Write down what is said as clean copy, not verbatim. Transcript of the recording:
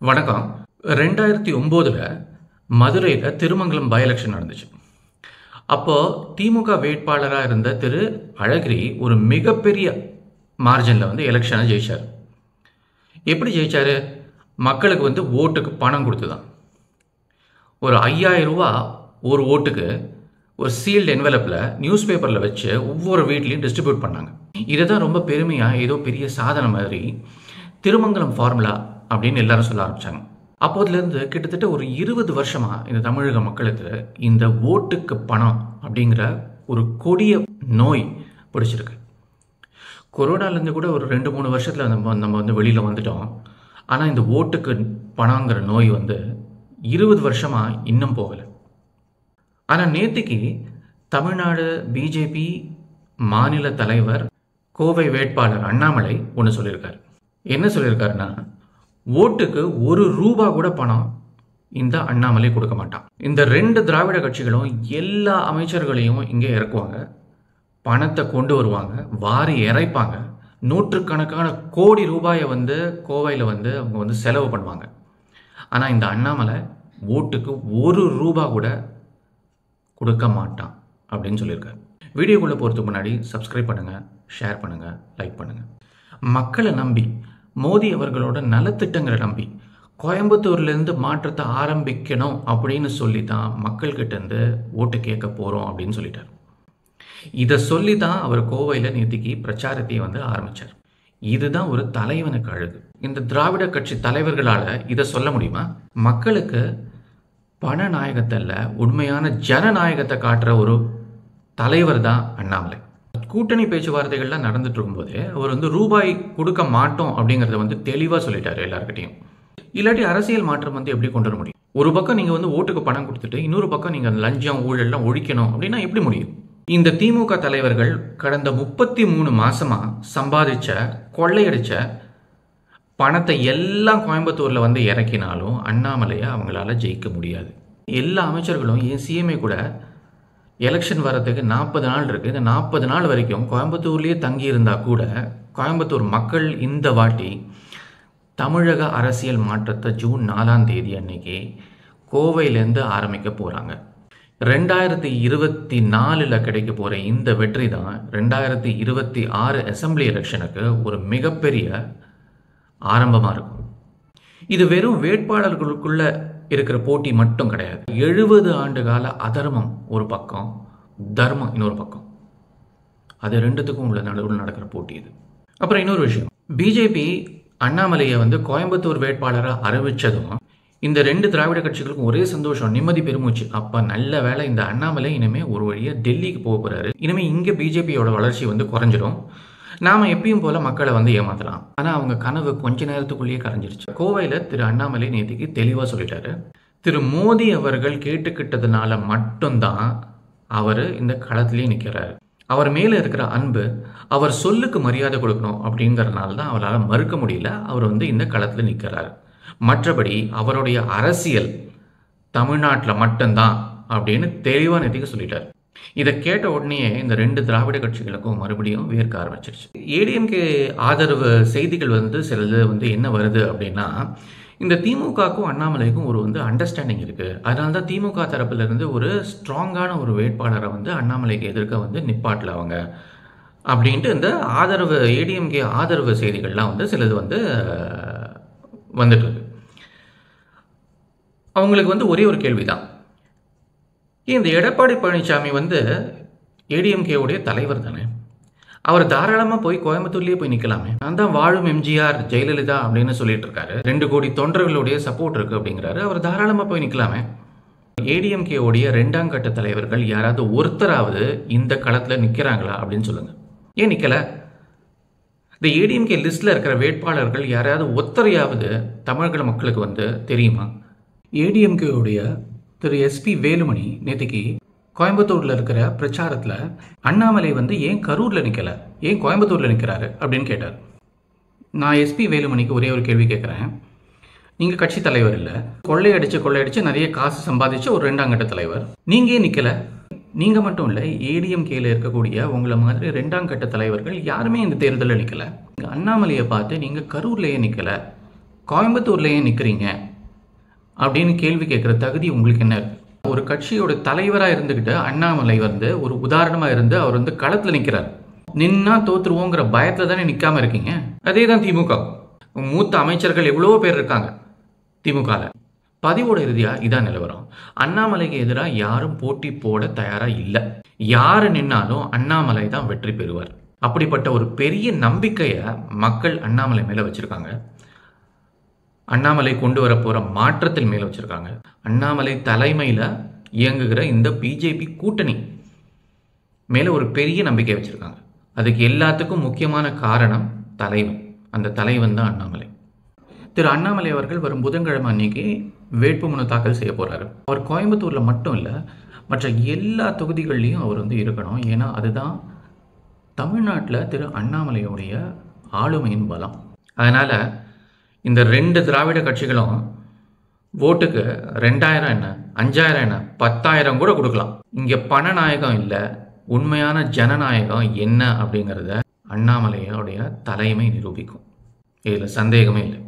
வணக்கம். 2009ல் மதுரையில் Thirumangalam by election நடந்துச்சு. அப்போ திமுக வேட்பாளராக இருந்த திரு அழகிரி ஒரு மிகப்பெரிய மார்ஜினில் எலெக்ஷனை ஜெயிச்சார். எப்படி ஜெயிச்சார்? மக்களுக்கு ஓட்டுக்கு பணம் கொடுத்து தான். ஒரு 5000 ரூபா ஒரு ஓட்டுக்கு ஒரு சீல்டு என்வெலப்பில் நியூஸ் பேப்பரில் வச்சு ஒவ்வொரு வீட்லேயும் டிஸ்ட்ரிபியூட் பண்ணாங்க. இதை தான் ரொம்ப பெருமையாக ஏதோ பெரிய சாதனை மாதிரி திருமங்கலம் ஃபார்முலா அப்படின்னு எல்லாரும் சொல்ல ஆரம்பித்தாங்க. அப்போதுலேருந்து கிட்டத்தட்ட ஒரு 20 வருஷமாக இந்த தமிழக மக்களுக்கு இந்த ஓட்டுக்கு பணம் அப்படிங்கிற ஒரு கொடிய நோய் பிடிச்சிருக்கு. கொரோனாலேருந்து கூட ஒரு 2-3 வருஷத்தில் நம்ம வெளியில் வந்துட்டோம். ஆனால் இந்த ஓட்டுக்கு பணங்கிற நோய் 20 வருஷமாக இன்னும் போகலை. ஆனால் நேற்றுக்கு தமிழ்நாடு பிஜேபி மாநில தலைவர் கோவை வேட்பாளர் அண்ணாமலை ஒன்று சொல்லியிருக்காரு. என்ன சொல்லியிருக்காருன்னா, ஓட்டுக்கு 1 ரூபா கூட பணம் இந்த அண்ணாமலை கொடுக்க மாட்டான். இந்த 2 திராவிட கட்சிகளும் எல்லா அமைச்சர்களையும் இங்கே இறக்குவாங்க, பணத்தை கொண்டு வருவாங்க, வாரி இறைப்பாங்க. நூற்றுக்கணக்கான கோடி ரூபாயை கோவையில் அவங்க செலவு பண்ணுவாங்க. ஆனால் இந்த அண்ணாமலை ஓட்டுக்கு 1 ரூபா கூட கொடுக்க மாட்டான் அப்படின்னு சொல்லியிருக்காரு. வீடியோக்குள்ளே போகிறதுக்கு முன்னாடி சப்ஸ்கிரைப் பண்ணுங்கள், ஷேர் பண்ணுங்கள், லைக் பண்ணுங்கள். மக்களை நம்பி, மோடி அவர்களோட நலத்திட்டங்களை நம்பி கோயம்புத்தூர்லேருந்து மாற்றத்தை ஆரம்பிக்கணும் அப்படின்னு சொல்லி தான் மக்கள்கிட்டேருந்து ஓட்டு கேட்க போகிறோம் அப்படின்னு சொல்லிட்டார். இதை சொல்லி தான் அவர் கோவையில் நேற்றுக்கு பிரச்சாரத்தை ஆரம்பித்தார். இதுதான் ஒரு தலைவனுக்கு அழகு. இந்த திராவிட கட்சி தலைவர்களால் இதை சொல்ல முடியுமா? மக்களுக்கு பணநாயகத்தை இல்லை, உண்மையான ஜனநாயகத்தை காட்டுற ஒரு தலைவர் தான் அண்ணாமலை. கூட்டணி பேச்சுவார்த்தைகள்லாம் நடந்துட்டு இருக்கும்போது அவர் ரூபாய் கொடுக்க மாட்டோம் அப்படிங்கிறத தெளிவாக சொல்லிட்டாரு எல்லாருக்கிட்டையும். இல்லாட்டி அரசியல் மாற்றம் எப்படி கொண்டு வர முடியும்? ஒரு பக்கம் நீங்கள் ஓட்டுக்கு பணம் கொடுத்துட்டு இன்னொரு பக்கம் நீங்கள் லஞ்சம் ஊழல்லாம் ஒழிக்கணும் அப்படின்னா எப்படி முடியும்? இந்த திமுக தலைவர்கள் கடந்த 33 மாசமா சம்பாதிச்ச கொள்ளையடிச்ச பணத்தை எல்லாம் கோயம்புத்தூரில் இறக்கினாலும் அண்ணாமலையை அவங்களால ஜெயிக்க முடியாது. எல்லா அமைச்சர்களும் ஏன் சிஎம்ஏ கூட எலெக்ஷன் வரதுக்கு 40 நாள் இருக்குது. இந்த 40 நாள் வரைக்கும் கோயம்புத்தூர்லேயே தங்கியிருந்தா கூட கோயம்புத்தூர் மக்கள் இந்த வாட்டி தமிழக அரசியல் மாற்றத்தை ஜூன் 4ஆம் தேதி அன்னைக்கு கோவையிலேருந்து ஆரம்பிக்க போகிறாங்க. 2024 கிடைக்க போகிற இந்த வெற்றி தான் 2026 அசம்பிளி எலெக்ஷனுக்கு ஒரு மிகப்பெரிய ஆரம்பமாக இருக்கும். இது வெறும் வேட்பாளர்களுக்குள்ள இருக்கிற போட்டி மட்டும் கிடையாது. 70 ஆண்டு கால அதர்மம் ஒரு பக்கம், தர்மம் இன்னொரு பக்கம். அது ரெண்டுத்துக்கும் உள்ள நடுவில் நடக்கிற போட்டி இது. அப்புறம் இன்னொரு விஷயம், பிஜேபி அண்ணாமலையை கோயம்புத்தூர் வேட்பாளராக அறிவிச்சதும் இந்த 2 திராவிட கட்சிகளுக்கும் ஒரே சந்தோஷம், நிம்மதி பெருமூச்சு. அப்போ நல்ல வேலை, இந்த அண்ணாமலை இனிமேல் ஒரு வழியாக டெல்லிக்கு போக போகிறாரு. இனிமேல் இங்கே பிஜேபியோட வளர்ச்சி குறைஞ்சிடும். நாம் எப்பயும் போல மக்களை ஏமாத்தலாம். ஆனால் அவங்க கனவு கொஞ்ச நேரத்துக்குள்ளேயே கரைஞ்சிருச்சு. கோவையில் திரு அண்ணாமலை நேற்றுக்கு தெளிவாக சொல்லிட்டாரு. திரு மோடி அவர்கள் கேட்டுக்கிட்டதுனால மட்டும்தான் அவர் இந்த களத்திலேயே நிற்கிறாரு. அவர் மேலே இருக்கிற அன்பு, அவர் சொல்லுக்கு மரியாதை கொடுக்கணும் அப்படிங்கிறதுனால தான் அவரால் மறுக்க முடியல. அவர் இந்த களத்தில் நிற்கிறார். மற்றபடி அவருடைய அரசியல் தமிழ்நாட்டில் மட்டும்தான் அப்படின்னு தெளிவாக நேற்றுக்கு சொல்லிட்டார். இதை கேட்ட உடனே இந்த 2 திராவிட கட்சிகளுக்கும் மறுபடியும் வேர்க்க ஆரம்பிச்சிருச்சு. ஏடிஎம்கே ஆதரவு செய்திகள் சிலது என்ன வருது அப்படின்னா, இந்த திமுகவுக்கும் அண்ணாமலைக்கும் ஒரு அண்டர்ஸ்டாண்டிங் இருக்குது. அதனால தான் திமுக தரப்பிலிருந்து ஒரு ஸ்ட்ராங்கான ஒரு வேட்பாளரை அண்ணாமலைக்கு எதிர்க்க நிப்பாட்டல அவங்க அப்படின்ட்டு இந்த ஆதரவு ஏடிஎம்கே ஆதரவு செய்திகள்லாம் சிலது வந்துட்டு இருக்கு. அவங்களுக்கு ஒரே ஒரு கேள்வி தான், இந்த எடப்பாடி பழனிசாமி ஏடிஎம்கேவுடைய தலைவர் தானே, அவர் தாராளமாக போய் கோயம்புத்தூர்லேயே போய் நிற்கலாமே. நான் தான் வாழும் எம்ஜிஆர் ஜெயலலிதா அப்படின்னு சொல்லிட்டு இருக்காரு. 2 கோடி தொண்டர்களுடைய சப்போர்ட் இருக்கு அப்படிங்கிறாரு. அவர் தாராளமாக போய் நிற்கலாமே. ஏடிஎம்கேவுடைய 2ஆம் கட்ட தலைவர்கள் யாராவது ஒருத்தராவது இந்த களத்தில் நிற்கிறாங்களா அப்படின்னு சொல்லுங்க. ஏன் நிற்கல? இந்த ஏடிஎம்கே லிஸ்ட்ல இருக்கிற வேட்பாளர்கள் யாராவது ஒருத்தரையாவது தமிழக மக்களுக்கு தெரியுமா? ஏடிஎம்கேவுடைய திரு எஸ்பி வேலுமணி நேற்றுக்கு கோயம்புத்தூரில் இருக்கிற பிரச்சாரத்தில் அண்ணாமலை ஏன் கரூரில் நிற்கல, ஏன் கோயம்புத்தூரில் நிற்கிறாரு அப்படின்னு கேட்டார். நான் எஸ்பி வேலுமணிக்கு ஒரே ஒரு கேள்வி கேட்குறேன். நீங்கள் கட்சி தலைவர் இல்லை, கொள்ளையடிச்சு நிறைய காசு சம்பாதிச்சு ஒரு 2ஆம் கட்ட தலைவர். நீங்கள் ஏன் நிற்கல? நீங்கள் மட்டும் இல்லை, ஏடிஎம்கேல இருக்கக்கூடிய உங்களை மாதிரி 2ஆம் கட்ட தலைவர்கள் யாருமே இந்த தேர்தலில் நிற்கல. அண்ணாமலையை பார்த்து நீங்கள் கரூர்லேயே நிற்கல கோயம்புத்தூர்ல ஏன் நிற்கிறீங்க அப்படின்னு கேள்வி கேட்குற தகுதி உங்களுக்கு என்ன இருக்கு? ஒரு கட்சியோட தலைவராக இருந்துக்கிட்டு அண்ணாமலை ஒரு உதாரணமாக இருந்து அவர் களத்தில் நிற்கிறார். நின்னா தோத்துருவோங்கிற பயத்தில் தானே நிற்காம இருக்கீங்க. அதே தான் திமுக. மூத்த அமைச்சர்கள் எவ்வளோ பேர் இருக்காங்க திமுகவில். பதிவோட இறுதியாக இதான் நிலவரம். அண்ணாமலைக்கு எதிராக யாரும் போட்டி போட தயாராக இல்லை. யாரு நின்னாலும் அண்ணாமலை தான் வெற்றி பெறுவார். அப்படிப்பட்ட ஒரு பெரிய நம்பிக்கையை மக்கள் அண்ணாமலை மேலே வச்சிருக்காங்க. அண்ணாமலை கொண்டு வர போகிற மாற்றத்தின் மேலே வச்சிருக்காங்க. அண்ணாமலை தலைமையில் இயங்குகிற இந்த பிஜேபி கூட்டணி மேலே ஒரு பெரிய நம்பிக்கை வச்சிருக்காங்க. அதுக்கு எல்லாத்துக்கும் முக்கியமான காரணம் தலைவன். அந்த தலைவன் தான் அண்ணாமலை. திரு அண்ணாமலை அவர்கள் வரும் புதன்கிழமை அன்னைக்கு வேட்புமனு தாக்கல் செய்ய போகிறாரு. அவர் கோயம்புத்தூரில் மட்டும் இல்லை, மற்ற எல்லா தொகுதிகள்லையும் அவர் இருக்கணும். ஏன்னா அதுதான் தமிழ்நாட்டில் திரு அண்ணாமலையுடைய ஆளுமையின் பலம். அதனால் இந்த 2 திராவிட கட்சிகளும் ஓட்டுக்கு 2000 என்ன, 5000 என்ன, 10,000 கூட கொடுக்கலாம். இங்கே பணநாயகம் இல்லை, உண்மையான ஜனநாயகம் என்ன அப்படிங்கிறத அண்ணாமலையோடைய தலைமை நிரூபிக்கும். இதில் சந்தேகமே இல்லை.